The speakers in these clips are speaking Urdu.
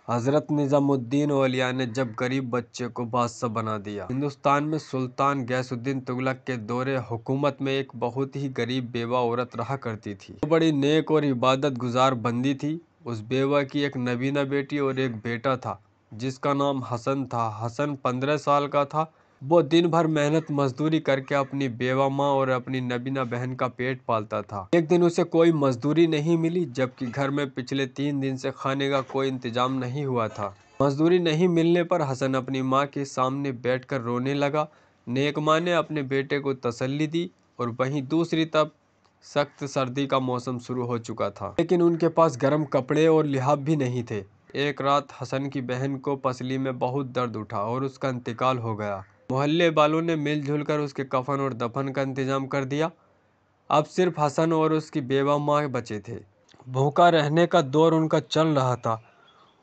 حضرت نظام الدین اولیاء نے جب غریب بچے کو بادشاہ بنا دیا۔ ہندوستان میں سلطان غیاث الدین تغلق کے دور حکومت میں ایک بہت ہی غریب بیوہ عورت رہا کرتی تھی۔ وہ بڑی نیک اور عبادت گزار بندی تھی۔ اس بیوہ کی ایک نابینا بیٹی اور ایک بیٹا تھا جس کا نام حسن تھا۔ حسن 15 سال کا تھا۔ وہ دن بھر محنت مزدوری کر کے اپنی بیوہ ماں اور اپنی نابینا بہن کا پیٹ پالتا تھا۔ ایک دن اسے کوئی مزدوری نہیں ملی، جبکہ گھر میں پچھلے 3 دن سے کھانے کا کوئی انتظام نہیں ہوا تھا۔ مزدوری نہیں ملنے پر حسن اپنی ماں کے سامنے بیٹھ کر رونے لگا۔ نیک ماں نے اپنے بیٹے کو تسلی دی اور وہیں دوسری طرف سخت سردی کا موسم شروع ہو چکا تھا، لیکن ان کے پاس گرم کپڑے اور لحاف بھی نہیں تھے۔ ایک رات حسن کی بہن کو پسلی میں بہت درد اٹھا اور اس کا انتقال ہو گیا۔ محلے والوں نے مل جل کر اس کے کفن اور دفن کا انتظام کر دیا۔ اب صرف حسن اور اس کی بیوہ ماں بچے تھے۔ بھوکا رہنے کا دور ان کا چل رہا تھا۔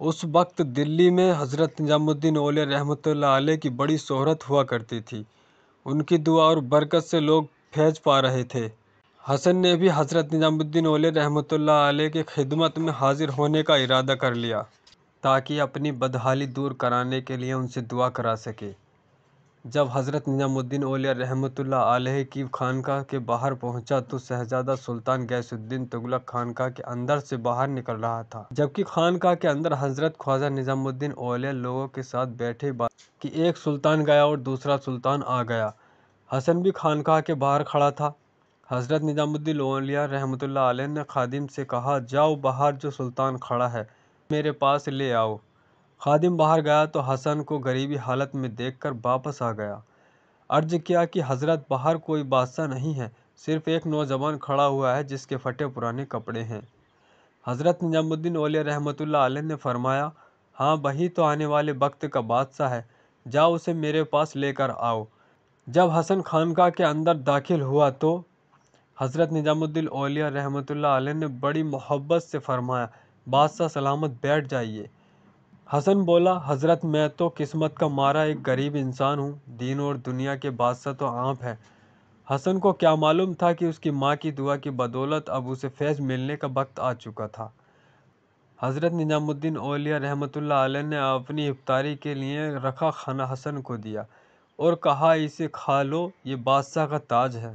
اس وقت دلی میں حضرت نظام الدین اولیاء رحمۃ اللہ علیہ کی بڑی شہرت ہوا کرتی تھی۔ ان کی دعا اور برکت سے لوگ فیض پا رہے تھے۔ حسن نے بھی حضرت نظام الدین اولیاء رحمۃ اللہ علیہ کی خدمت میں حاضر ہونے کا ارادہ کر لیا تاکہ اپنی بدحالی دور کرانے کے لیے ان سے دعا کرا سکے۔ جب حضرت نظام الدین اولیاء رحمۃ اللہ علیہ کی خانقاہ کے باہر پہنچا تو شہزادہ سلطان غیاث الدین تغلق خانقاہ کے اندر سے باہر نکل رہا تھا، جبکہ خانقاہ کے اندر حضرت خواجہ نظام الدین اولیاء لوگوں کے ساتھ بیٹھے کہ ایک سلطان گیا اور دوسرا سلطان آ گیا۔ حسن بھی خانقاہ کے باہر کھڑا تھا۔ حضرت نظام الدین اولیاء رحمۃ اللہ علیہ نے خادم سے کہا، جاؤ باہر جو سلطان کھڑا ہے میرے پاس لے آؤ۔ خادم باہر گیا تو حسن کو غریبی حالت میں دیکھ کر واپس آ گیا۔ عرض کیا کہ حضرت باہر کوئی بادشاہ نہیں ہے، صرف ایک نوجوان کھڑا ہوا ہے جس کے پھٹے پرانے کپڑے ہیں۔ حضرت نظام الدین اولیاء رحمۃ اللہ علیہ نے فرمایا، ہاں وہی تو آنے والے وقت کا بادشاہ ہے، جاؤ اسے میرے پاس لے کر آؤ۔ جب حسن خانقاہ کے اندر داخل ہوا تو حضرت نظام الدین اولیاء رحمۃ اللہ علیہ نے بڑی محبت سے فرمایا، بادشاہ سلامت بیٹھ جائیے۔ حسن بولا، حضرت میں تو قسمت کا مارا ایک غریب انسان ہوں، دین اور دنیا کے بادشاہ تو آپ ہیں۔ حسن کو کیا معلوم تھا کہ اس کی ماں کی دعا کی بدولت اب اسے فیض ملنے کا وقت آ چکا تھا۔ حضرت نظام الدین اولیاء رحمۃ اللہ علیہ نے اپنی افطاری کے لیے رکھا کھانا حسن کو دیا اور کہا، اسے کھا لو، یہ بادشاہ کا تاج ہے۔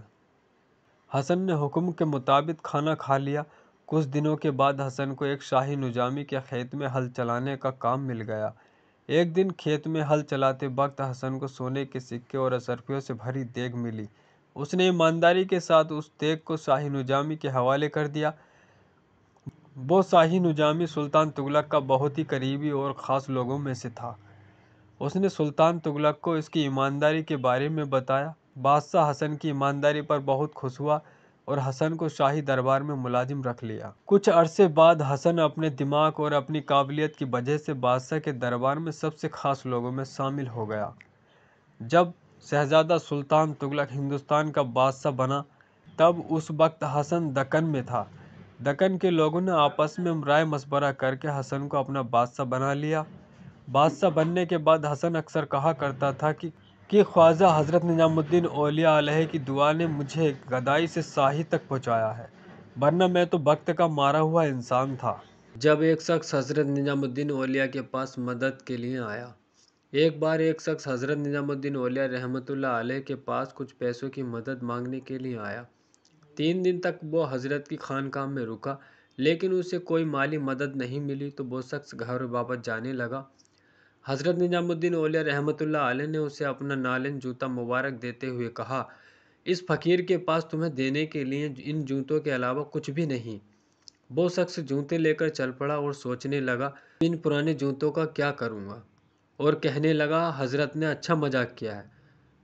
حسن نے حکم کے مطابق کھانا کھا لیا۔ کچھ دنوں کے بعد حسن کو ایک شاہی نظامی کے کھیت میں ہل چلانے کا کام مل گیا۔ ایک دن کھیت میں ہل چلاتے وقت حسن کو سونے کے سکے اور اشرفیوں سے بھری دیگ ملی۔ اس نے ایمانداری کے ساتھ اس دیگ کو شاہی نظامی کے حوالے کر دیا۔ وہ شاہی نظامی سلطان تغلق کا بہت ہی قریبی اور خاص لوگوں میں سے تھا۔ اس نے سلطان تغلق کو اس کی ایمانداری کے بارے میں بتایا۔ بادشاہ حسن کی ایمانداری پر بہت خوش ہوا اور حسن کو شاہی دربار میں ملازم رکھ لیا۔ کچھ عرصے بعد حسن اپنے دماغ اور اپنی قابلیت کی وجہ سے بادشاہ کے دربار میں سب سے خاص لوگوں میں شامل ہو گیا۔ جب شہزادہ سلطان تغلق ہندوستان کا بادشاہ بنا تب اس وقت حسن دکن میں تھا۔ دکن کے لوگوں نے آپس میں رائے مشورہ کر کے حسن کو اپنا بادشاہ بنا لیا۔ بادشاہ بننے کے بعد حسن اکثر کہا کرتا تھا کہ خواجہ حضرت نظام الدین اولیاء علیہ کی دعا نے مجھے گدائی سے شاہی تک پہنچایا ہے، ورنہ میں تو وقت کا مارا ہوا انسان تھا۔ جب ایک شخص حضرت نظام الدین اولیاء کے پاس مدد کے لیے آیا۔ ایک بار ایک شخص حضرت نظام الدین اولیاء رحمۃ اللہ علیہ کے پاس کچھ پیسوں کی مدد مانگنے کے لیے آیا۔ 3 دن تک وہ حضرت کی خانقاہ میں رکا، لیکن اسے کوئی مالی مدد نہیں ملی تو وہ شخص گھر واپس جانے لگا۔ حضرت نظام الدین اولیاء رحمۃ اللہ علیہ نے اسے اپنا نالین جوتا مبارک دیتے ہوئے کہا، اس فقیر کے پاس تمہیں دینے کے لیے ان جوتوں کے علاوہ کچھ بھی نہیں۔ وہ شخص جوتے لے کر چل پڑا اور سوچنے لگا، ان پرانے جوتوں کا کیا کروں گا، اور کہنے لگا، حضرت نے اچھا مذاق کیا ہے،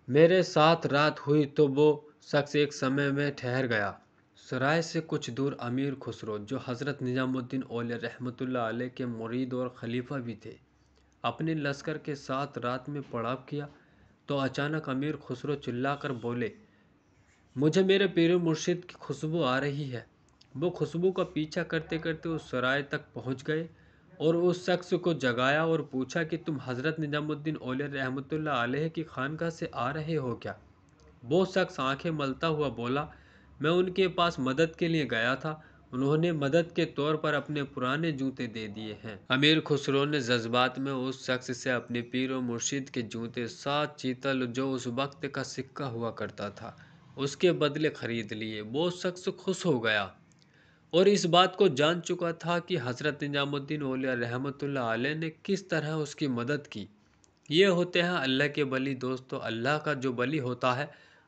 میرے ساتھ رات ہوئی تو وہ شخص ایک سمے میں ٹھہر گیا۔ سرائے سے کچھ دور امیر خسرو، جو حضرت نظام الدین اولیاء رحمۃ اللہ علیہ کے مرید اور خلیفہ بھی تھے، اپنے لشکر کے ساتھ رات میں پڑاؤ کیا تو اچانک امیر خسرو چلا کر بولے، مجھے میرے پیر مرشد کی خوشبو آ رہی ہے۔ وہ خوشبو کا پیچھا کرتے کرتے اس سرائے تک پہنچ گئے اور اس شخص کو جگایا اور پوچھا کہ تم حضرت نظام الدین اولیاء رحمۃ اللہ علیہ کی خانقاہ سے آ رہے ہو کیا؟ وہ شخص آنکھیں ملتا ہوا بولا، میں ان کے پاس مدد کے لیے گیا تھا، انہوں نے مدد کے طور پر اپنے پرانے جوتے دے دیے ہیں۔ امیر خسرو نے جذبات میں اس شخص سے اپنے پیر و مرشد کے جوتے 7 چیتل جو اس وقت کا سکہ ہوا کرتا تھا اس کے بدلے خرید لیے۔ وہ شخص خوش ہو گیا اور اس بات کو جان چکا تھا کہ حضرت نظام الدین اولیاء رحمۃ اللہ علیہ نے کس طرح اس کی مدد کی۔ یہ ہوتے ہیں اللہ کے ولی۔ دوستو، اللہ کا جو ولی ہوتا ہے،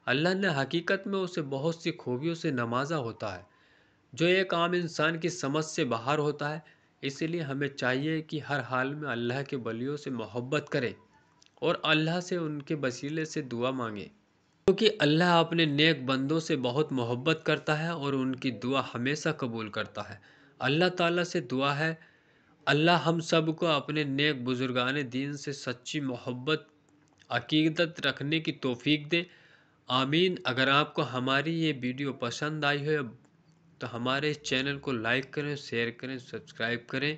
اللہ نے حقیقت میں اسے بہت سی خوبیوں سے نوازا ہوتا ہے جو ایک عام انسان کی سمجھ سے باہر ہوتا ہے۔ اسی لیے ہمیں چاہیے کہ ہر حال میں اللہ کے ولیوں سے محبت کریں اور اللہ سے ان کے وسیلے سے دعا مانگیں، کیونکہ اللہ اپنے نیک بندوں سے بہت محبت کرتا ہے اور ان کی دعا ہمیشہ قبول کرتا ہے۔ اللہ تعالیٰ سے دعا ہے اللہ ہم سب کو اپنے نیک بزرگان دین سے سچی محبت عقیدت رکھنے کی توفیق دے، آمین۔ اگر آپ کو ہماری یہ ویڈیو پسند آئی ہو تو ہمارے اس چینل کو لائک کریں، شیئر کریں، سبسکرائب کریں۔